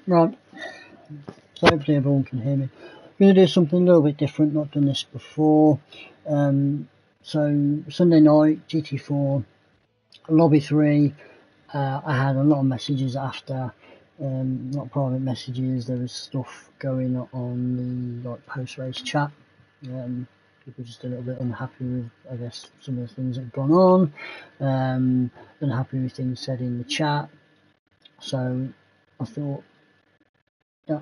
Right, so hopefully everyone can hear me. I'm going to do something a little bit different, not done this before. So Sunday night, GT4, Lobby 3, I had a lot of messages after, not private messages, there was stuff going on the post-race chat. People just a little bit unhappy with, I guess, some of the things that have gone on, unhappy with things said in the chat. So I thought,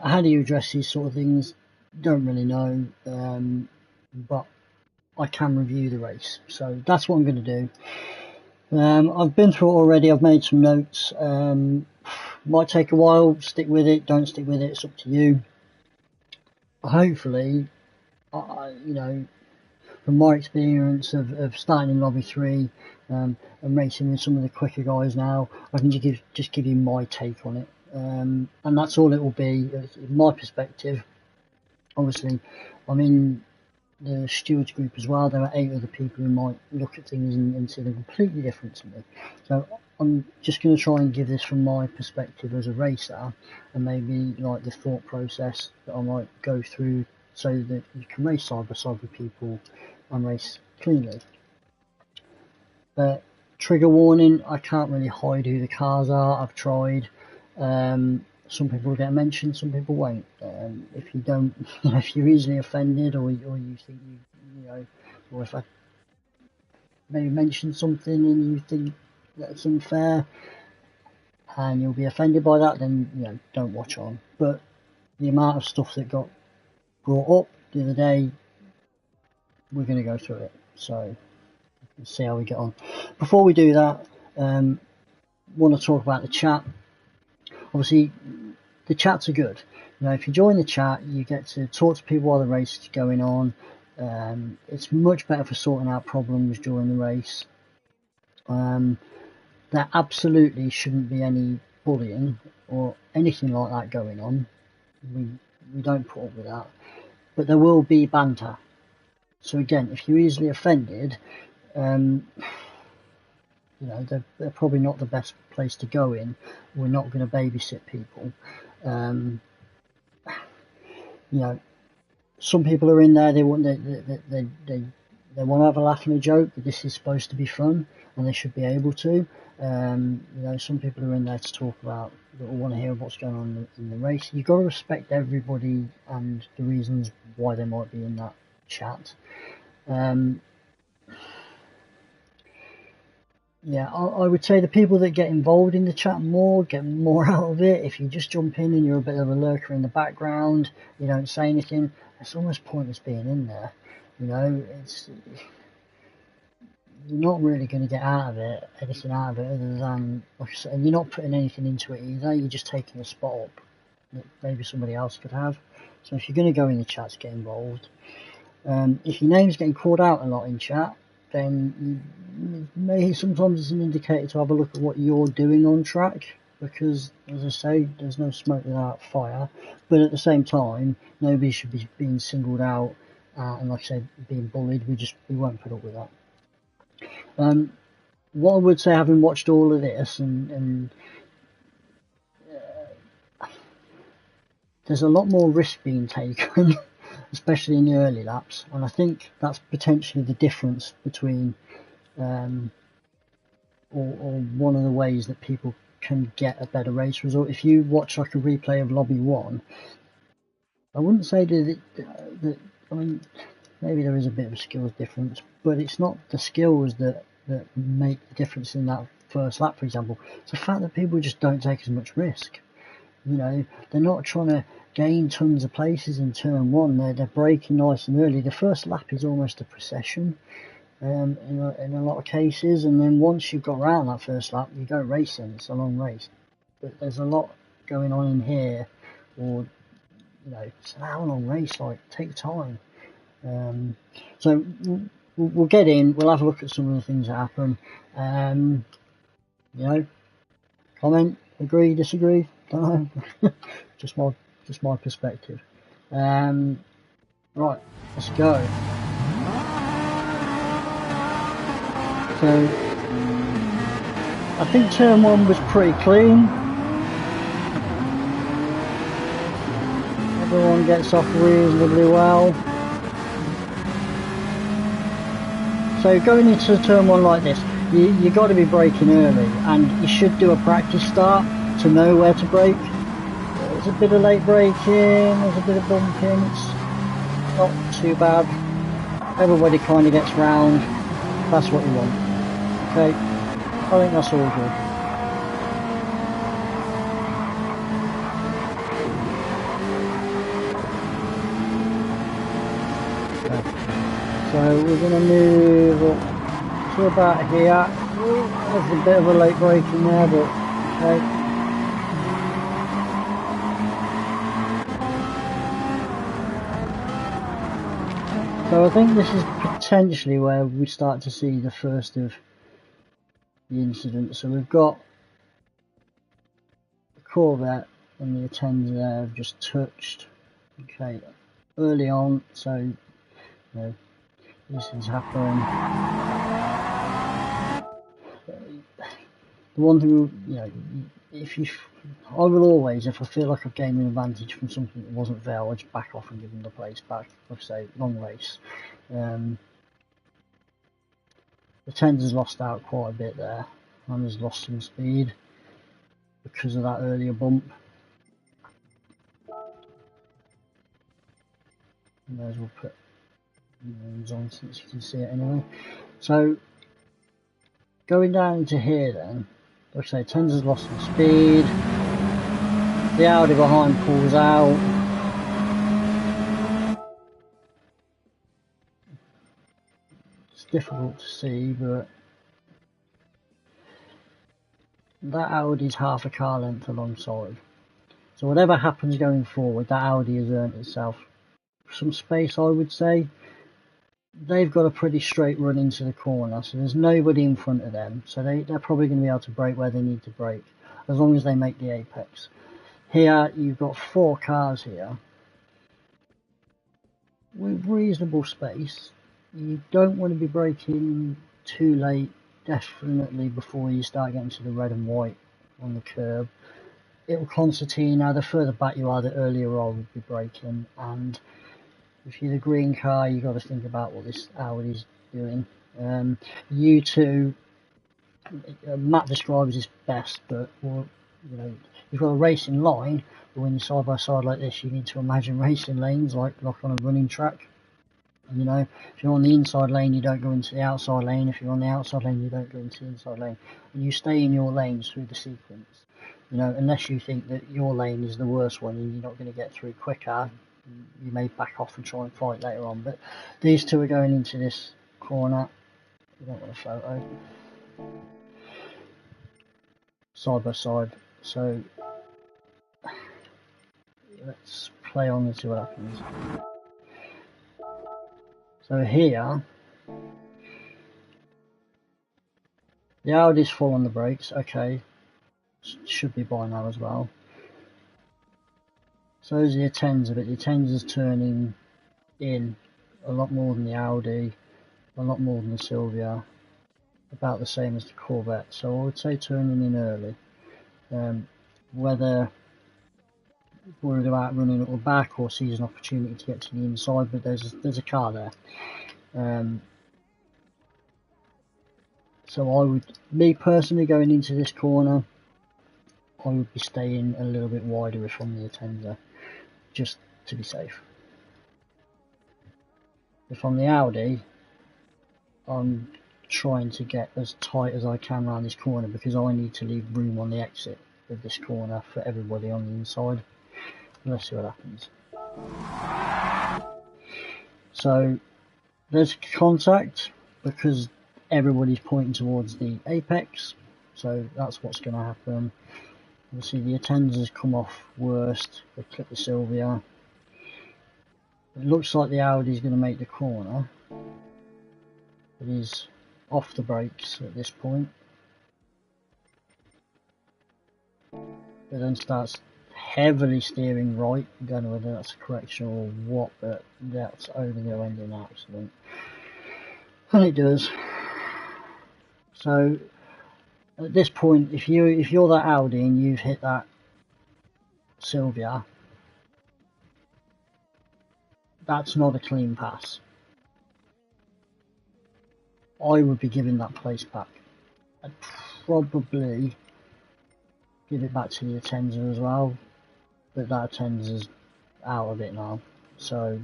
how do you address these sort of things? Don't really know, but I can review the race. So that's what I'm going to do. I've been through it already, I've made some notes. Might take a while, stick with it, don't stick with it, it's up to you. Hopefully, you know, from my experience of starting in Lobby 3 and racing with some of the quicker guys now, I can just give you my take on it. And that's all it will be, my perspective. Obviously, I'm in the stewards group as well. There are 8 other people who might look at things and see them completely different to me. So I'm just going to try and give this from my perspective as a racer, and maybe like the thought process that I might go through so that you can race side by side with people and race cleanly. Trigger warning, I can't really hide who the cars are. I've tried. Some people will get mentioned, some people won't. If you don't, if you're easily offended, or you think you know, or if I maybe mention something and you think that's unfair, and you'll be offended by that, then don't watch on. But the amount of stuff that got brought up the other day, we're going to go through it. So let's see how we get on. Before we do that, want to talk about the chat. Obviously, the chats are good. If you join the chat, you get to talk to people while the race is going on. It's much better for sorting out problems during the race. There absolutely shouldn't be any bullying or anything like that going on. We don't put up with that. But there will be banter. So again, if you're easily offended, they're probably not the best place to go in. We're not going to babysit people. Some people are in there. They want they want to have a laugh and a joke. But this is supposed to be fun, and they should be able to. Some people are in there to talk about, that want to hear what's going on in the race. You've got to respect everybody and the reasons why they might be in that chat. I would say the people that get involved in the chat more get more out of it. If you just jump in and you're a bit of a lurker in the background, you don't say anything, it's almost pointless being in there. You're not really going to get anything out of it other than, like I said, and you're not putting anything into it either. You're just taking a spot up that maybe somebody else could have. So if you're going to go in the chats, get involved. If your name's getting called out a lot in chat, then maybe sometimes it's an indicator to have a look at what you're doing on track, because, as I say, there's no smoke without fire. But at the same time, nobody should be being singled out and, like I said, being bullied. We won't put up with that. What I would say, having watched all of this, and there's a lot more risk being taken, especially in the early laps, and I think that's potentially the difference between, or one of the ways that people can get a better race result. If you watch like a replay of Lobby 1, I wouldn't say that I mean, maybe there is a bit of a skills difference, but it's not the skills that make the difference in that first lap, for example. It's the fact that people just don't take as much risk. They're not trying to gain tons of places in turn 1. They're braking nice and early. The first lap is almost a procession in a lot of cases, and then once you've got around that first lap, you go racing. It's a long race, but there's a lot going on in here, or it's an hour-long race. Like, take time. So we'll get in. We'll have a look at some of the things that happen. Comment, agree, disagree. Don't know. just my perspective. Right, let's go. So I think turn 1 was pretty clean. one gets off reasonably well. So going into turn one like this, you got to be braking early, and you should do a practice start to know where to brake. There's a bit of late braking, there's a bit of bumping, it's not too bad. Everybody kind of gets round, that's what you want. Okay, I think that's all good. Okay. So we're going to move up to about here. There's a bit of a late braking there, but okay. So I think this is potentially where we start to see the first of the incident. So we've got the Corvette and the Atenza there have just touched, okay, early on, so you know, these things happen. The one thing, you know, I will always, if I feel like I've gained an advantage from something that wasn't there, I'll just back off and give them the place back. Like I say, long race. The Tender's lost out quite a bit there, and has lost some speed because of that earlier bump. And there's, we'll put names on since you can see it anyway. So going down into here then, like I say, Tender's lost some speed. The Audi behind pulls out. It's difficult to see, but that Audi's half a car length alongside. So whatever happens going forward, that Audi has earned itself some space, I would say. They've got a pretty straight run into the corner, so there's nobody in front of them. So they're probably going to be able to brake where they need to brake, as long as they make the apex. Here, you've got 4 cars here with reasonable space. You don't want to be braking too late, definitely before you start getting to the red and white on the curb. It will concertina. The further back you are, the earlier I would be braking. And if you're the green car, you've got to think about what this Audi's doing. You two, Matt describes this best, but well, you know, you've got a racing line, but when you're side by side like this, you need to imagine racing lanes like on a running track. You know, if you're on the inside lane, you don't go into the outside lane. If you're on the outside lane, you don't go into the inside lane. And you stay in your lanes through the sequence. You know, unless you think that your lane is the worst one and you're not going to get through quicker, you may back off and try and fight later on. But these two are going into this corner. We don't want a photo. Side by side. So let's play on and see what happens. So here, the Audi's full on the brakes. Okay, should be by now as well. So is the Atenza, but the Atenza's turning in a lot more than the Audi, a lot more than the Silvia, about the same as the Corvette. So I would say turning in early. Whether worried about running at the back or sees an opportunity to get to the inside, but there's a car there. So I would, me personally, going into this corner, I would be staying a little bit wider if I'm the Atenza, just to be safe. If I'm the Audi, I'm trying to get as tight as I can around this corner because I need to leave room on the exit of this corner for everybody on the inside. Let's see what happens. So there's contact because everybody's pointing towards the apex, so that's what's going to happen. You'll see the Atenza's come off worst. They clip the Silvia. It looks like the Audi's going to make the corner. It is off the brakes at this point. It then starts heavily steering right. I don't know whether that's a correction or what, but that's only going to end in an accident. And it does. So at this point, if you're that Audi and you've hit that Silvia, that's not a clean pass. I would be giving that place back. I'd probably give it back to the attender as well, but that attender's out of it now. So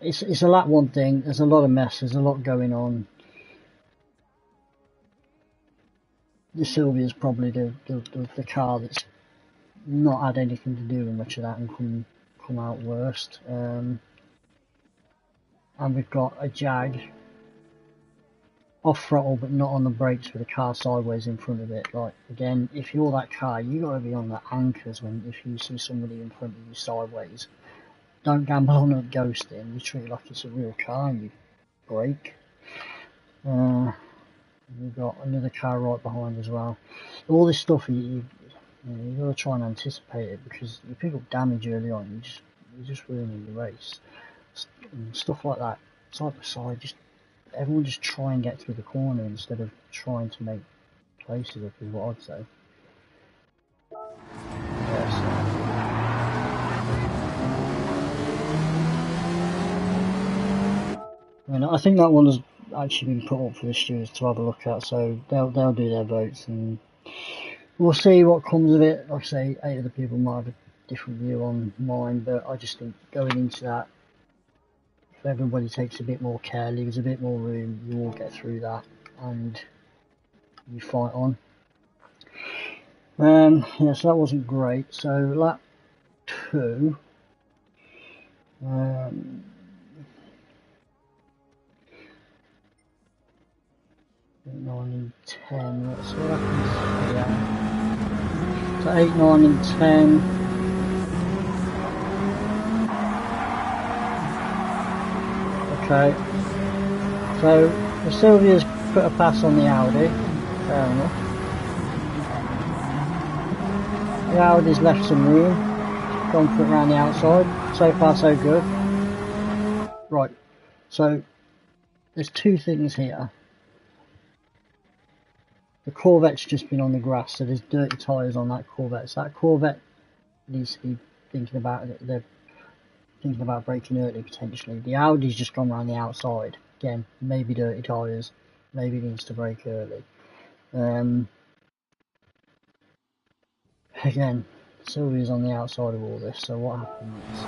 it's a lap one thing. There's a lot of mess. There's a lot going on. The Sylvia's probably the car that's not had anything to do with much of that and come out worst. And we've got a Jag off throttle but not on the brakes with the car sideways in front of it. Like, again, if you're that car, you got to be on the anchors when if you see somebody in front of you sideways. Don't gamble on it ghosting. You treat it like it's a real car and you brake. We've got another car right behind as well. All this stuff you've got to try and anticipate it, because you pick up damage early on, you're just ruining the race. And stuff like that, side by side, everyone just try and get through the corner instead of trying to make places up, is what I'd say. I mean, I think that one has actually been put up for the stewards to have a look at, so they'll do their votes and we'll see what comes of it. Like I say, 8 other people might have a different view on mine, but I just think going into that, if everybody takes a bit more care, leaves a bit more room, you all get through that and you fight on. Yeah, so that wasn't great. So lap 2, 9 and 10, let's see what happens. Yeah. So 8, 9 and 10. Okay. So the Sylvia's put a pass on the Audi. Fair enough. The Audi's left some room. Gone for it around the outside. So far so good. Right. So there's 2 things here. The Corvette's just been on the grass, so there's dirty tyres on that Corvette. So that Corvette needs to be thinking about it. They're thinking about braking early potentially. The Audi's just gone around the outside. Again, maybe dirty tyres. Maybe it needs to brake early. Again, Sylvia's on the outside of all this, so what happens?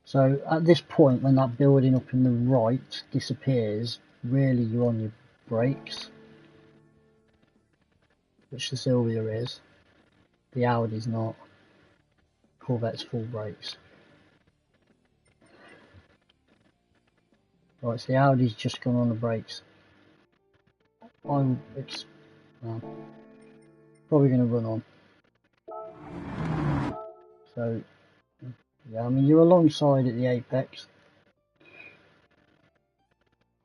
So at this point, when that building up in the right disappears, really you're on your brakes, which the Sylvia is. The Audi's not. Corvette's full brakes. Right, so the Audi's just gone on the brakes. It's probably going to run on. So, yeah, I mean, you're alongside at the apex.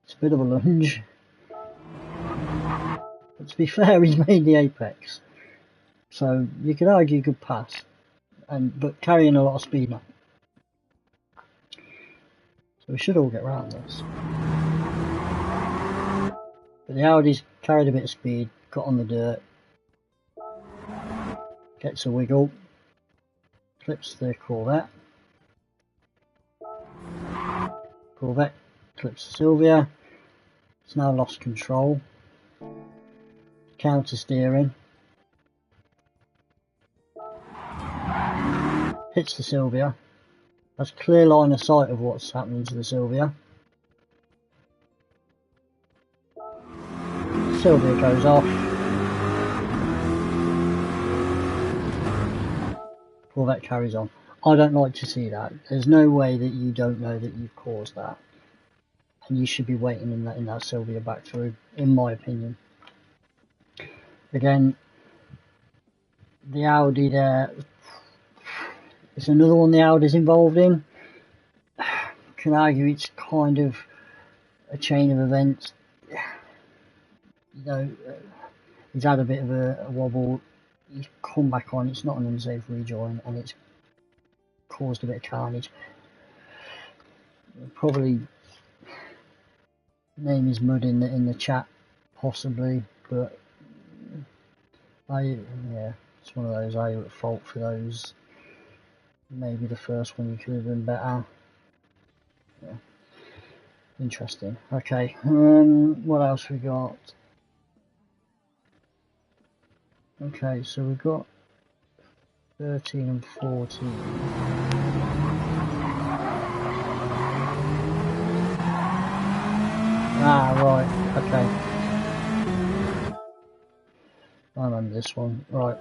It's a bit of a lunge. But to be fair, he's made the apex. So, you could argue good pass. But carrying a lot of speed now. So we should all get round this. But the Audi's carried a bit of speed, got on the dirt. Gets a wiggle. Clips the Corvette. Corvette clips Sylvia. It's now lost control. Counter steering. Hits the Sylvia. That's clear line of sight of what's happening to the Sylvia. Sylvia goes off. Corvette carries on. I don't like to see that. There's no way that you don't know that you've caused that. And you should be waiting in that Sylvia back through, in my opinion. Again, the Audi there, it's another one the Audi's involved in. Can argue it's kind of a chain of events. You know, he's had a bit of a wobble. He's come back on. It's not an unsafe rejoin, and it's caused a bit of carnage. Probably name his mud in the chat, possibly, but yeah. It's one of those, are you at fault for those? Maybe the first one you could have done better. Yeah. Interesting. Okay, what else we got? Okay, so we've got 13 and 14. Ah, right, okay. I remember this one, right.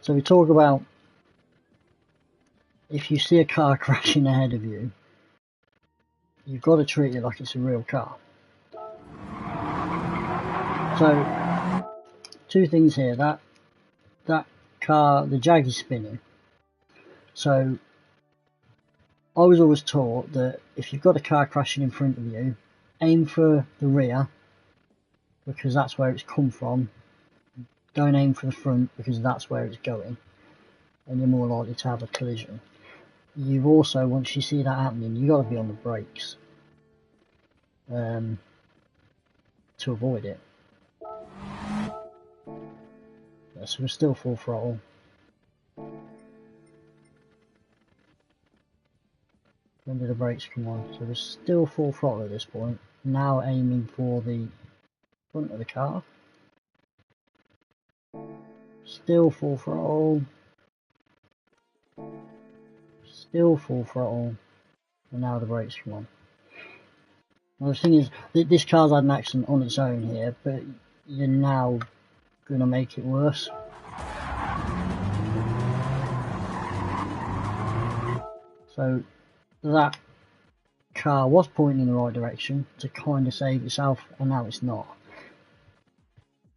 So we talk about if you see a car crashing ahead of you, you've got to treat it like it's a real car. So, two things here. That car, the Jag is spinning. So, I was always taught that if you've got a car crashing in front of you, aim for the rear, because that's where it's come from. Don't aim for the front, because that's where it's going, and you're more likely to have a collision. You've also, once you see that happening, you've got to be on the brakes to avoid it. Yeah, so we're still full throttle. When did the brakes come on? So we're still full throttle at this point. Now aiming for the front of the car. Still full throttle. Still full throttle. And now the brakes come on. Well, the thing is, this car's had an accident on its own here, but you're now going to make it worse. So that car was pointing in the right direction to kind of save itself, and now it's not,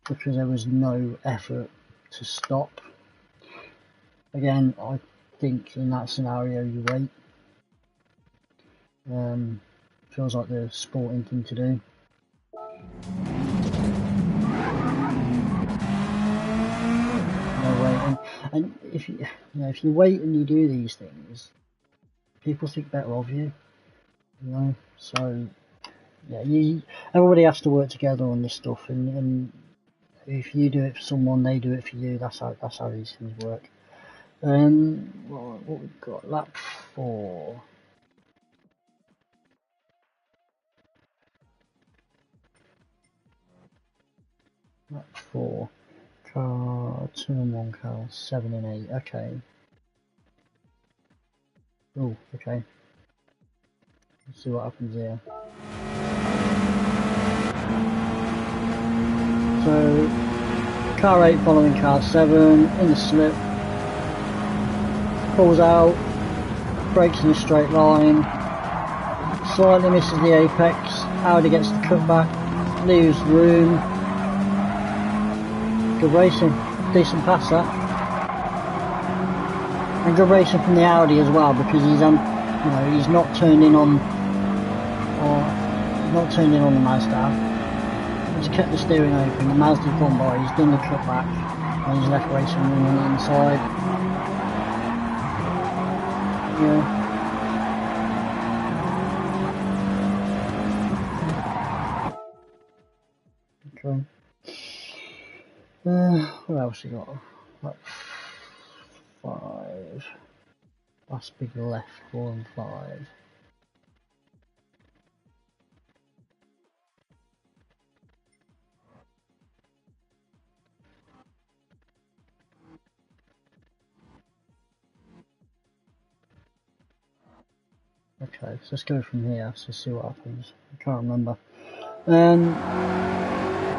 because there was no effort to stop. Again, I think in that scenario you wait. Feels like the sporting thing to do. No waiting, and if you wait and you do these things, people think better of you. You know, so yeah, everybody has to work together on this stuff, and if you do it for someone, they do it for you. That's how these things work. What we've got, lap 4. Lap 4. Car 2 and 1, car 7 and 8. Okay. Oh, okay. Let's see what happens here. So, car 8 following car 7 in the slip. Pulls out, brakes in a straight line, slightly misses the apex. Audi gets the cutback, leaves room. Good racing, decent pass that, and good racing from the Audi as well, because he's he's not turned in on, the Mazda. He's kept the steering open. The Mazda's gone by. He's done the cutback, and he's left racing room on the inside. Yeah. Okay. What else we got? Like 5. Last big left, 4 and 5. Okay, so let's go from here, so see what happens. I can't remember.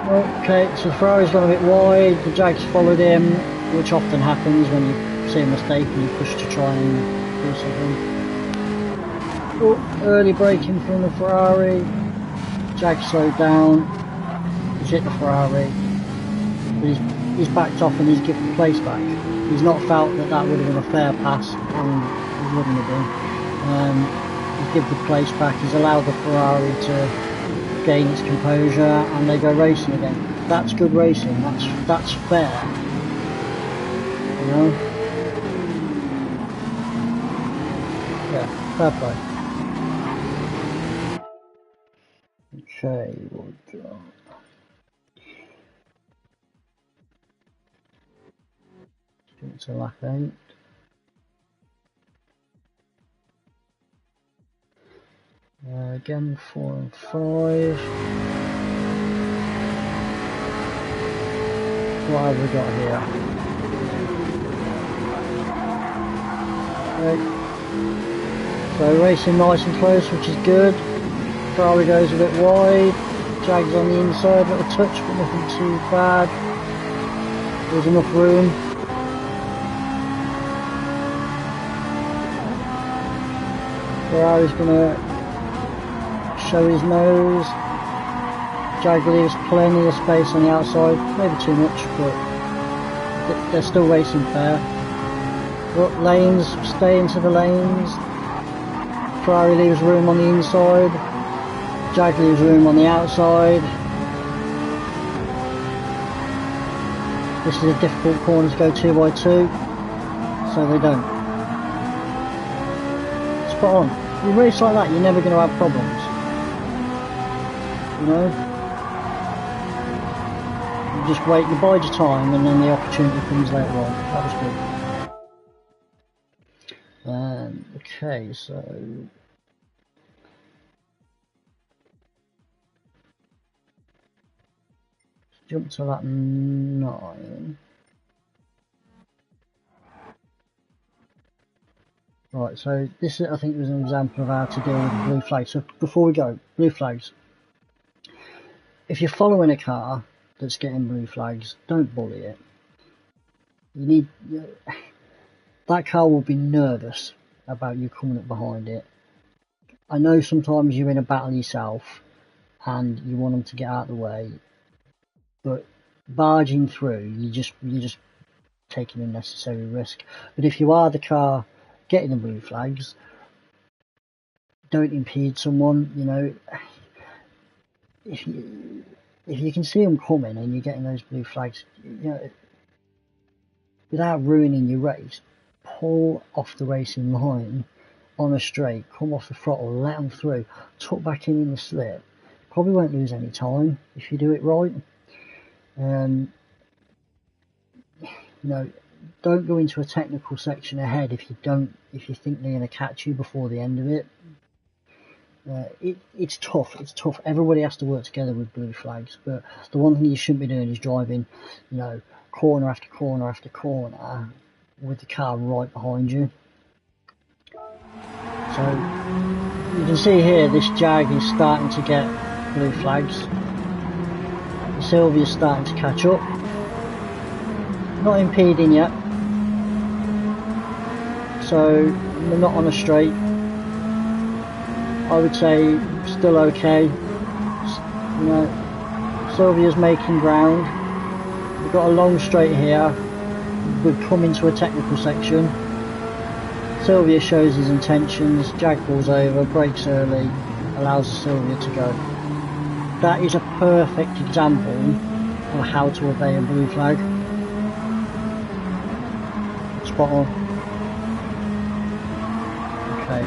Okay, so the Ferrari's gone a bit wide, the Jag's followed him, which often happens when you see a mistake and you push to try and do something. Oh, early braking from the Ferrari. Jag slowed down. He's hit the Ferrari. He's backed off and he's given the place back. He's not felt that would have been a fair pass, and it wouldn't have been. He's given the place back. He's allowed the Ferrari to gain its composure, and they go racing again. That's good racing. That's fair. You know? Yeah, fair play. Okay, what we got? Jump to lap 8. Again 4 and 5. What have we got here? Okay. So racing nice and close, which is good. Ferrari goes a bit wide. Jag's on the inside, little touch, but nothing too bad. There's enough room. Ferrari's gonna show his nose. Jag leaves plenty of space on the outside, maybe too much, but they're still racing fair. But lanes, stay into the lanes. Ferrari leaves room on the inside. Jag leaves room on the outside. This is a difficult corner to go 2 by 2, so they don't. Spot on. You race like that, you're never going to have problems. You know? You just wait, you bide your time, and then the opportunity comes later on. That was good. Okay, so jump to lap 9. Right, so this I think was an example of how to deal with blue flags. So before we go, blue flags. If you're following a car that's getting blue flags, don't bully it. You need that car will be nervous about you coming up behind it. I know sometimes you're in a battle yourself and you want them to get out of the way, but barging through, you're just taking unnecessary risk. But if you are the car getting the blue flags, don't impede someone. You know, if you can see them coming and you're getting those blue flags, you know, without ruining your race, pull off the racing line on a straight, come off the throttle, let them through, tuck back in the slip. Probably won't lose any time if you do it right. You know, don't go into a technical section ahead if you think they're going to catch you before the end of it. It's tough. It's tough. Everybody has to work together with blue flags, but the one thing you shouldn't be doing is driving, you know, corner after corner after corner with the car right behind you. So you can see here this Jag is starting to get blue flags. Sylvia's starting to catch up. Not impeding yet. So we're not on a straight. I would say still okay. You know, Sylvia's making ground. We've got a long straight here. We've come into a technical section. Sylvia shows his intentions. Jag pulls over, brakes early, allows Sylvia to go. That is a perfect example of how to obey a blue flag. Spot on. Okay.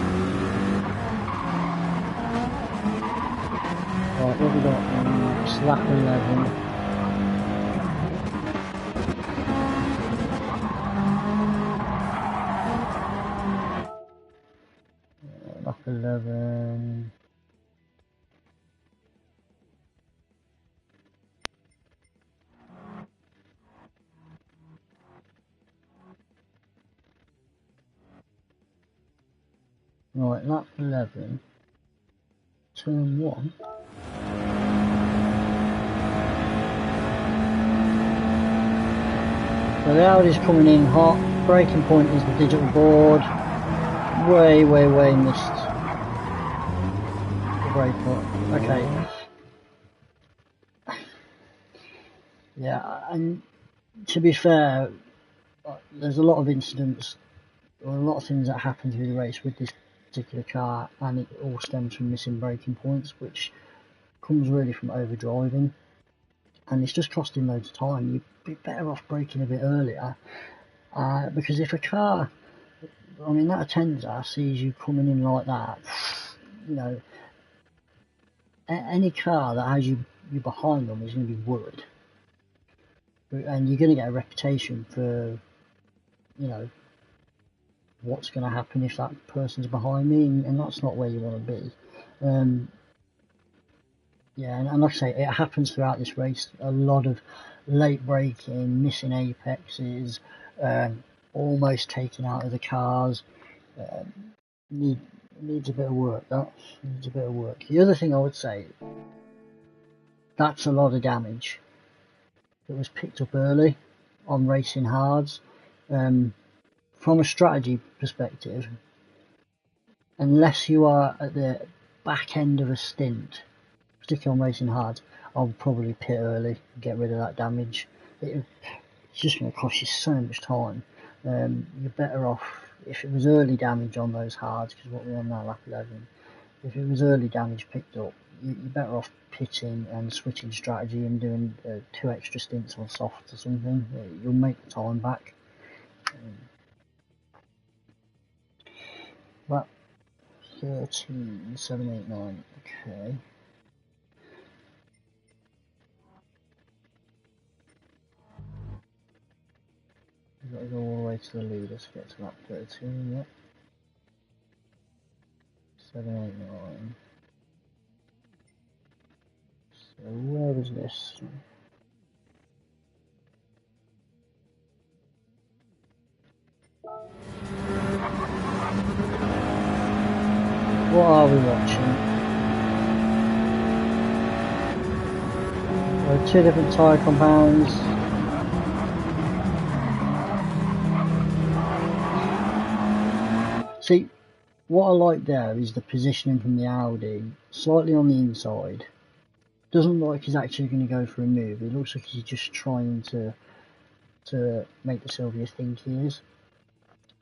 Right, what we got? It's lap 11. Lap 11. Right, lap 11, turn 1. So the Audi's coming in hot, braking point is the digital board, way missed the brake point. Okay. Yeah, and to be fair, there's a lot of incidents, or a lot of things that happen through the race with this particular car, and it all stems from missing braking points, which comes really from over driving, and it's just costing loads of time. You'd be better off braking a bit earlier, because if a car, I mean that Atenza sees you coming in like that, you know, any car that has you behind them is going to be worried, and you're going to get a reputation for you know, what's going to happen if that person's behind me, and that's not where you want to be. Yeah, and like I say, it happens throughout this race. A lot of late braking, missing apexes, almost taken out of the cars. Needs a bit of work. That needs a bit of work. The other thing I would say, that's a lot of damage that was picked up early on racing hards. From a strategy perspective, unless you are at the back end of a stint, particularly on racing hard, I'll probably pit early, get rid of that damage. It's just going to cost you so much time. You're better off if it was early damage on those hards, because what we're on now, lap 11. If it was early damage picked up, you're better off pitting and switching strategy and doing 2 extra stints on soft or something. You'll make the time back. Lap 13, 7, 8, 9. Okay. We've got to go all the way to the leader to get to lap 13, yep. 7, 8, 9. So where was this? What are we watching? There are 2 different tyre compounds. See, what I like there is the positioning from the Audi, slightly on the inside. Doesn't look like he's actually going to go for a move. It looks like he's just trying to make the Sylvia think he is.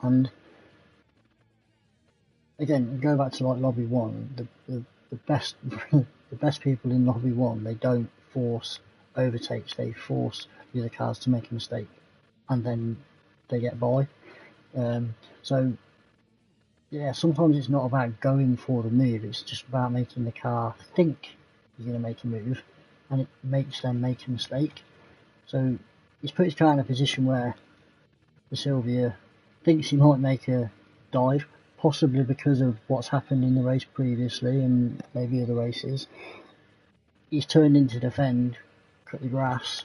And again, go back to like lobby 1. The best the best people in lobby 1, they don't force overtakes. They force the other cars to make a mistake, and then they get by. So yeah, sometimes it's not about going for the move. It's just about making the car think you're going to make a move, and it makes them make a mistake. So he's put his car in a position where the Sylvia thinks he might make a dive, possibly because of what's happened in the race previously and maybe other races. He's turned in to defend, cut the grass,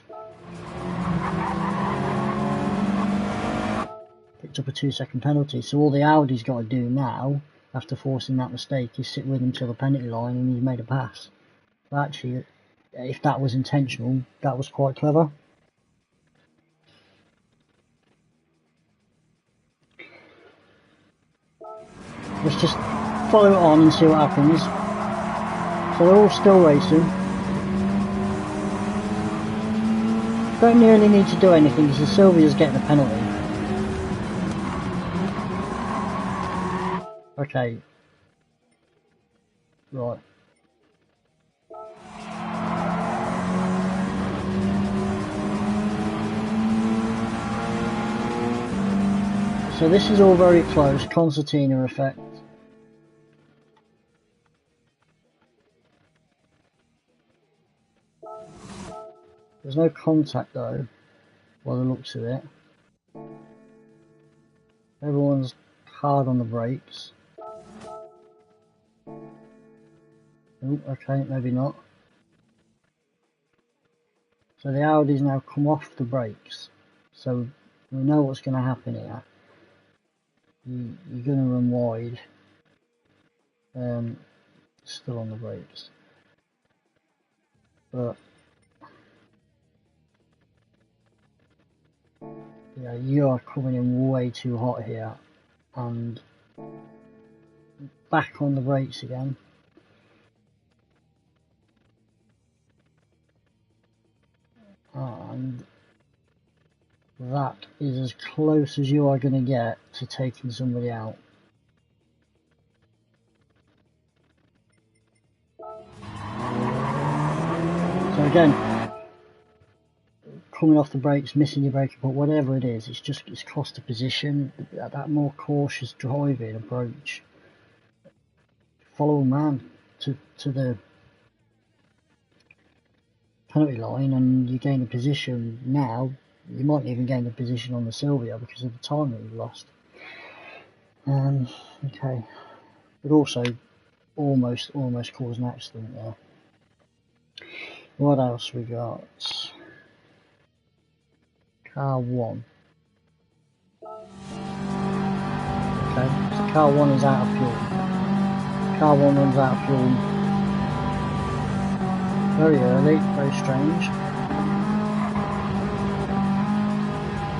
picked up a 2-second penalty. So all the Audi's got to do now, after forcing that mistake, is sit with him till the penalty line, and he's made a pass. But actually, if that was intentional, that was quite clever. Let's just follow it on and see what happens. So they're all still racing. Don't really need to do anything because the Sylvia's getting a penalty. Okay. Right. So this is all very close, concertina effect. There's no contact though, by the looks of it. Everyone's hard on the brakes. Ooh, okay, maybe not. So the Audi's now come off the brakes. So we know what's going to happen here. You're going to run wide. Still on the brakes. But yeah, you are coming in way too hot here. And back on the brakes again. And that is as close as you are going to get to taking somebody out. So again, coming off the brakes, missing your braking point, whatever it is, it's cost a position. That more cautious driving approach. Follow a man to the penalty line and you gain a position now. You might even gain the position on the Sylvia because of the time that you lost. Okay, but also almost caused an accident there. What else we got? Car 1. Okay, so car 1 is out of fuel. Car 1 runs out of fuel very early, very strange.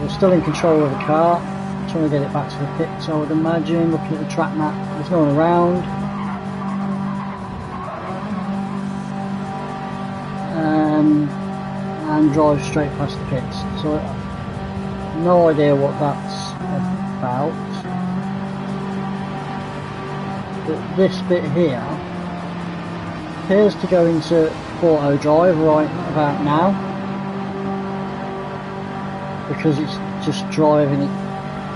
We're still in control of the car, trying to get it back to the pits, I would imagine. Looking at the track map, there's no one around. And drive straight past the pits. So, no idea what that's about. But this bit here appears to go into auto drive right about now, because it's just driving it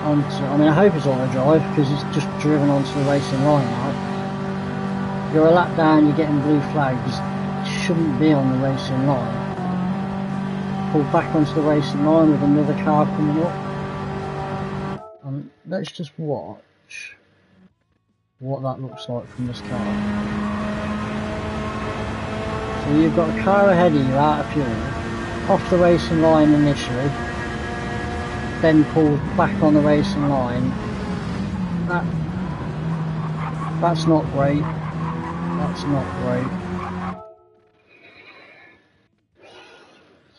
onto, I mean I hope it's auto drive because it's just driven onto the racing line now. You're a lap down, you're getting blue flags, it shouldn't be on the racing line. Pull back onto the racing line with another car coming up. Let's just watch what that looks like from this car. So you've got a car ahead of you out of fuel, off the racing line initially, then pulled back on the racing line. That's not great. That's not great.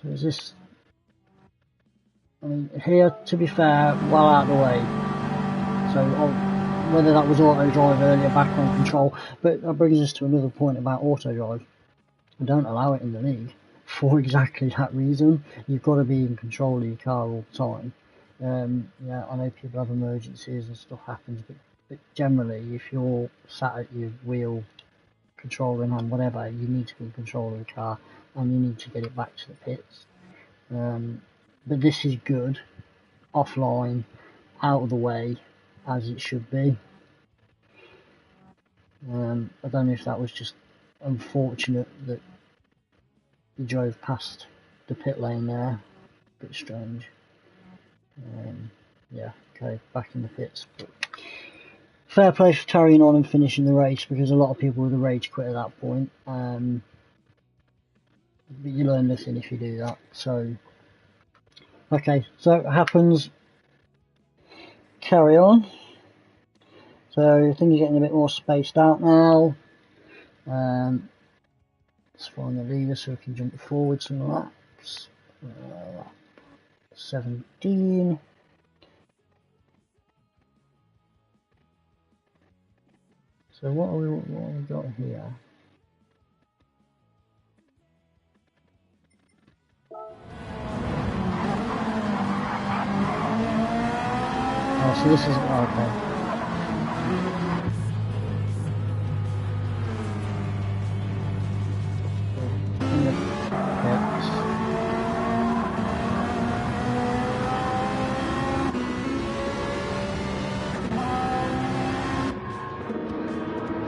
So is this, I mean, here, to be fair, well out of the way. So whether that was auto drive earlier, back on control, but that brings us to another point about auto drive. We don't allow it in the league for exactly that reason. You've got to be in control of your car all the time. Yeah, I know people have emergencies and stuff happens, but generally, if you're sat at your wheel, control in hand, whatever, you need to be in control of the car and you need to get it back to the pits. But this is good, offline, out of the way, as it should be. I don't know if that was just unfortunate that he drove past the pit lane there, a bit strange. Yeah, okay, back in the pits. But fair play for carrying on and finishing the race, because a lot of people would have rage quit at that point. But you learn nothing if you do that. So, okay, so it happens. Carry on. So things are getting a bit more spaced out now. Let's find the leader so we can jump forward some laps. 17. So what have we got here? Oh, so this is okay.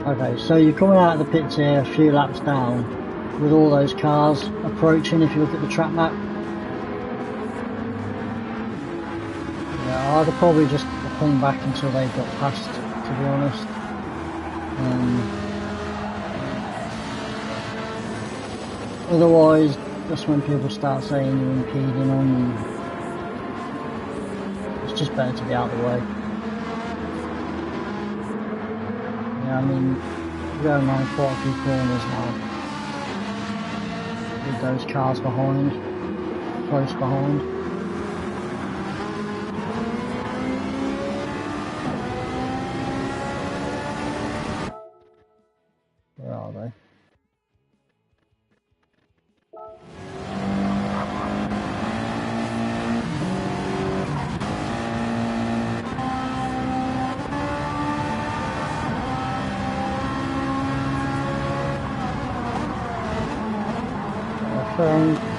Okay, so you're coming out of the pits here a few laps down with all those cars approaching. If you look at the track map, yeah, I'd have probably just hung back until they got past, to be honest. Otherwise, that's when people start saying you're impeding on. It's just better to be out of the way. Yeah, I mean, we're going around quite a few corners now with those cars behind, close behind. Where are they?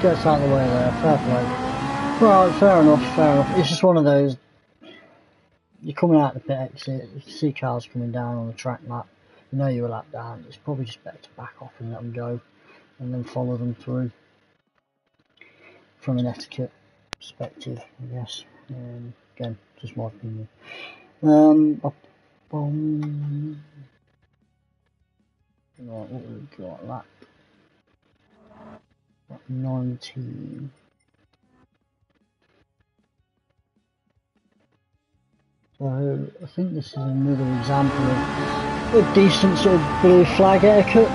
Gets out of the way there, fair play. Right, fair enough. It's just one of those, you're coming out the pit exit, you can see cars coming down on the track map, you know you're a lap down, it's probably just better to back off and let them go, and then follow them through from an etiquette perspective, I guess. Again, just my opinion. Right, what have we got? Lap 19. So I think this is another example of a decent sort of blue flag etiquette.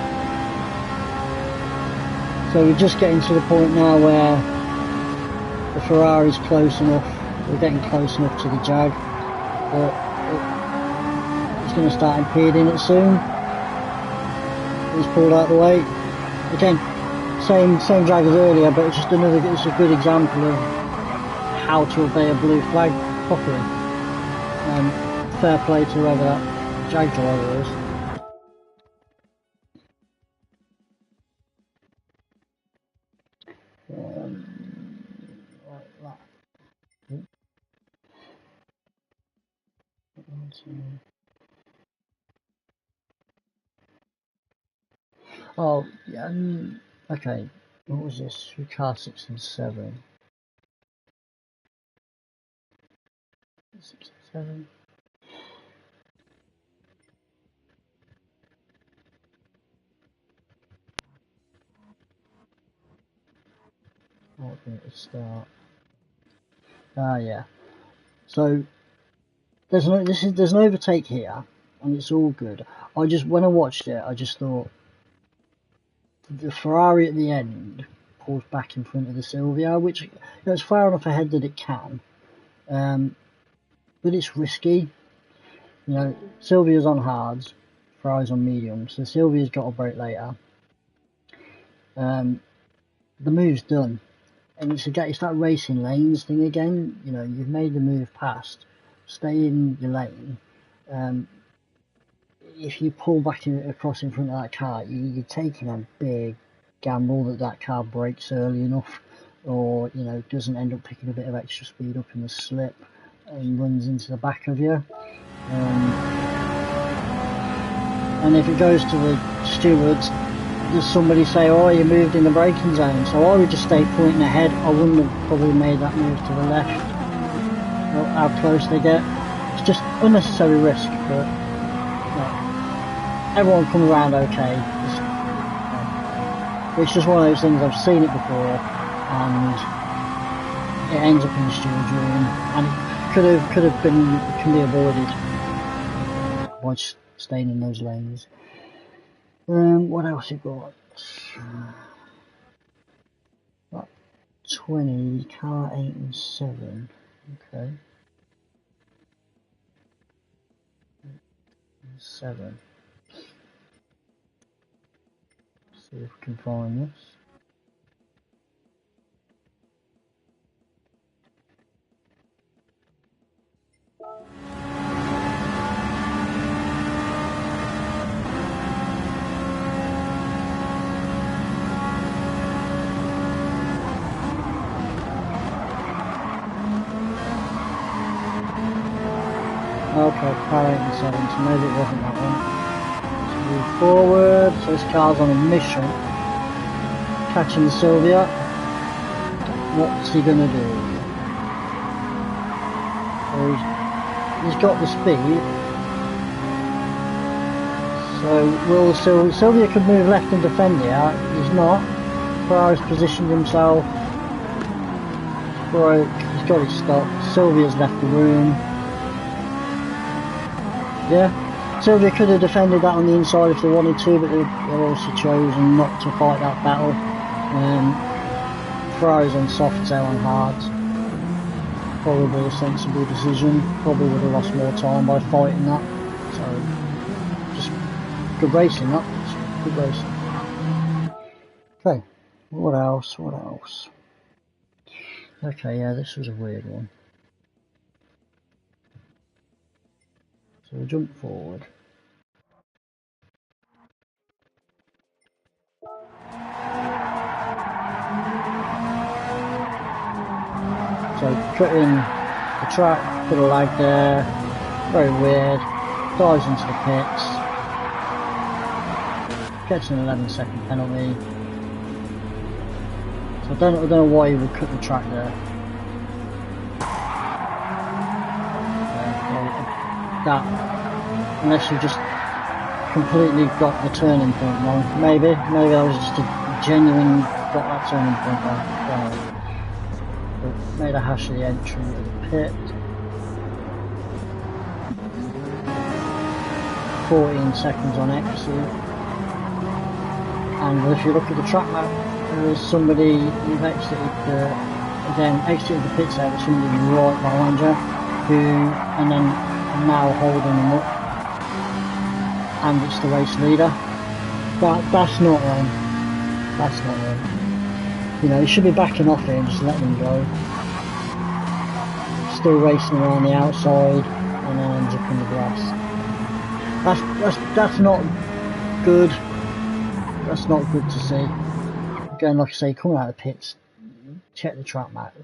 So we're just getting to the point now where the Ferrari's close enough, we're getting close enough to the Jag that it's going to start impeding it soon. He's pulled out the way. Again, same Jag as earlier, but it's just it's a good example of how to obey a blue flag properly. Fair play to whoever that Jag driver is. Oh, yeah, okay, what was this? Car 6 and 7. 6 and 7. What did it start? Yeah. So there's an overtake here, and it's all good. When I watched it, I just thought the Ferrari at the end pulls back in front of the Silvia, which it's far enough ahead that it can, but it's risky. Silvia's on hards, Ferrari's on mediums, so Silvia's got a brake later. The move's done. And it's that racing lanes thing again. You've made the move past, stay in your lane. If you pull back across in front of that car, you're taking a big gamble that car brakes early enough, or doesn't end up picking a bit of extra speed up in the slip and runs into the back of you. And if it goes to the stewards, does somebody say, oh, you moved in the braking zone? So I would just stay pointing ahead. I wouldn't have probably made that move to the left. Or how close they get. It's just unnecessary risk, but everyone comes around okay. It's just one of those things, I've seen it before, and it ends up in the steward's room, and it can be avoided by just staying in those lanes. What else you got? 20, car 8 and 7. Okay. 7. See if we can find this. Okay, car 8 and 7, so maybe it wasn't that one. Let's move forward. So this car's on a mission. Catching the Silvia. What's he gonna do? So he's got the speed. So Silvia could move left and defend here. He's not. Ferrari's positioned himself. Broke. He's got it stopped. Silvia's left the room. Yeah, Silvia could have defended that on the inside if they wanted to, but they've obviously chosen not to fight that battle. Ferrari's on softs, they're on hards. Probably a sensible decision. Probably would have lost more time by fighting that. So, just good racing, that. Good racing. Okay, what else? Okay, yeah, this was a weird one. So we jump forward. So cutting the track, put a lag there, very weird, dives into the pits, gets an 11-second penalty. So I don't know why he would cut the track there. that, unless you just completely got the turning point wrong. Maybe I was just a genuine got that turning point wrong. But made a hash of the entry of the pit. 14 seconds on exit. And if you look at the track map, there's somebody who's exited the pits there, with somebody right behind you, and then now holding them up, and it's the race leader. That's not wrong. That's not wrong. You know, you should be backing off here and just letting them go. Still racing around the outside, and then ends up in the grass. That's not good. That's not good to see. Again, like I say, coming out of the pits, check the track map.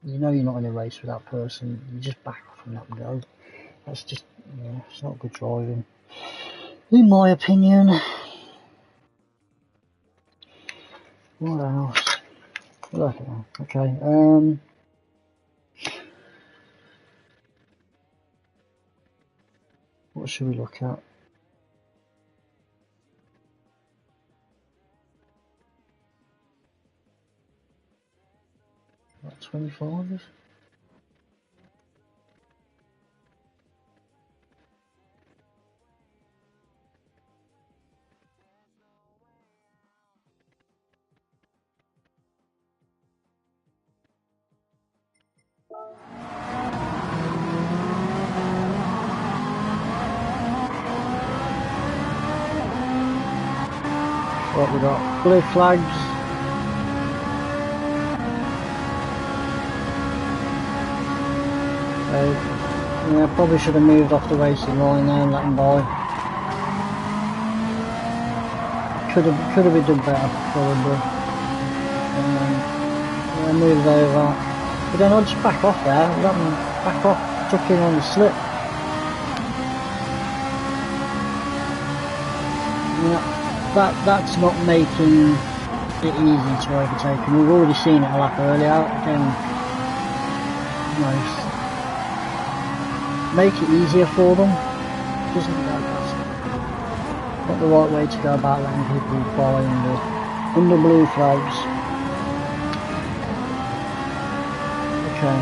You know you're not in a race with that person. You just back off and let them go. That's just, yeah, it's not good driving, in my opinion. What else? Okay. What should we look at? About 25? What we got? Blue flags. Yeah, probably should have moved off the racing line there and let him by. Could have been done better, probably. Yeah, moved over. But then I'll just back off there. Let him back off, tuck in on the slip. Yeah, that's not making it easy to overtake, and we've already seen it a lap earlier. Again, nice. Make it easier for them. Doesn't that's not the right way to go about letting people by under blue flags. Okay.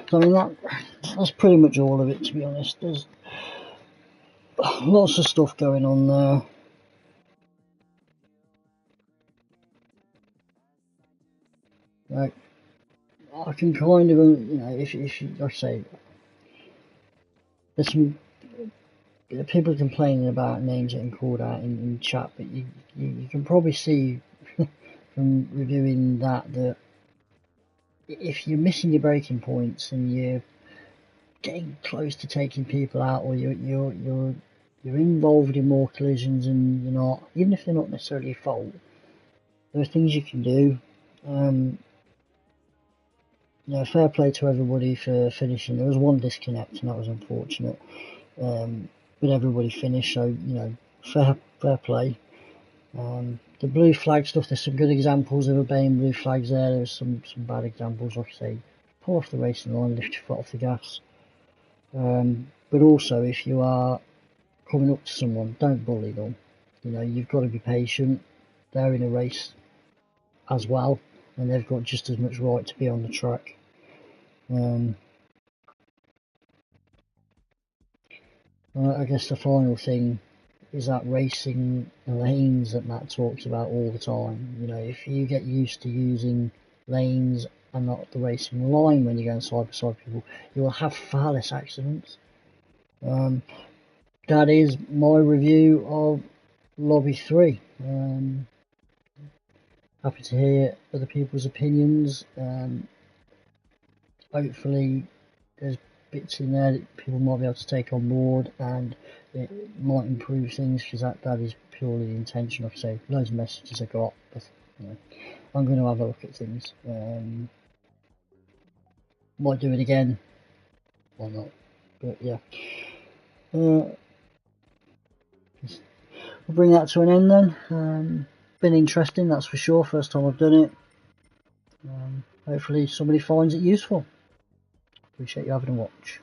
So I mean that's pretty much all of it, to be honest. There's lots of stuff going on there. Like, I can kind of, you know, if you, like I say, there's some people complaining about names getting called out in chat, but you can probably see from reviewing that if you're missing your braking points and you're getting close to taking people out, or you're involved in more collisions and you're not, even if they're not necessarily your fault, there are things you can do. You know, fair play to everybody for finishing. There was one disconnect and that was unfortunate, but everybody finished, so you know, fair play. The blue flag stuff, there's some good examples of obeying blue flags there. There's some bad examples, like I say, pull off the racing line, lift your foot off the gas. But also, if you are coming up to someone, don't bully them. You know, you've got to be patient. They're in a race as well, and they've got just as much right to be on the track. I guess the final thing is that racing lanes that Matt talks about all the time. You know, if you get used to using lanes and not the racing line when you're going side by side people, you will have far less accidents. That is my review of Lobby 3. Happy to hear other people's opinions. Hopefully there's bits in there that people might be able to take on board, and it might improve things, because that is purely the intention. Like I say, loads of messages I got, but you know, I'm going to have a look at things. Might do it again or not, but yeah. We'll bring that to an end then. Been interesting, that's for sure. First time I've done it. Hopefully somebody finds it useful. Appreciate you having a watch.